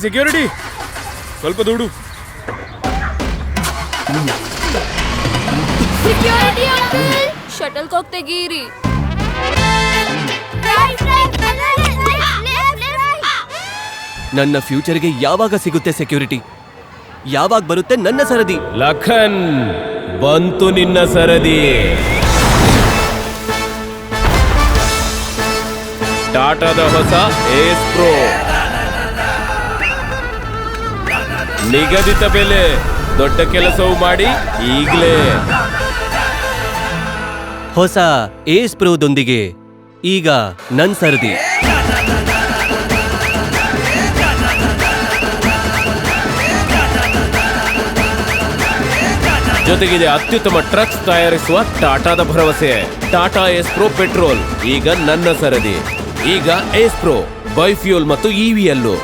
Security ಸ್ವಲ್ಪ ದುಡ್ಡು. Shuttle cock ತೆಗೀರಿ. ನನ್ನ ಫ್ಯೂಚರ್ಗೆ ಯಾವಾಗ ಸಿಗುತ್ತೆ ಸೆಕ್ಯೂರಿಟಿ? ಯಾವಾಗ ಬರುತ್ತೆ ನನ್ನ ಸರದಿ? ಲಖನ್, ಬಂತು ನಿನ್ನ ಸರದಿ. ಟಾಟಾದ ಹೊಸ ಏಸ್ ಪ್ರೋ, ನಿಗದಿತ ಬೆಲೆ, ದೊಡ್ಡ ಕೆಲಸವು ಮಾಡಿ ಈಗಲೇ. ಹೊಸ ಏಸ್ ಪ್ರೋದೊಂದಿಗೆ ಈಗ ನನ್ ಸರದಿ. ಜೊತೆಗಿದೆ ಅತ್ಯುತ್ತಮ ಟ್ರಕ್ಸ್ ತಯಾರಿಸುವ ಟಾಟಾದ ಭರವಸೆ. ಟಾಟಾ ಏಸ್ ಪ್ರೋ ಪೆಟ್ರೋಲ್ ಈಗ ನನ್ನ ಸರದಿ. ಈಗ ಏಸ್ ಪ್ರೋ ಬೈಫ್ಯೂಲ್ ಮತ್ತು ಇವಿಯಲ್ಲೂ.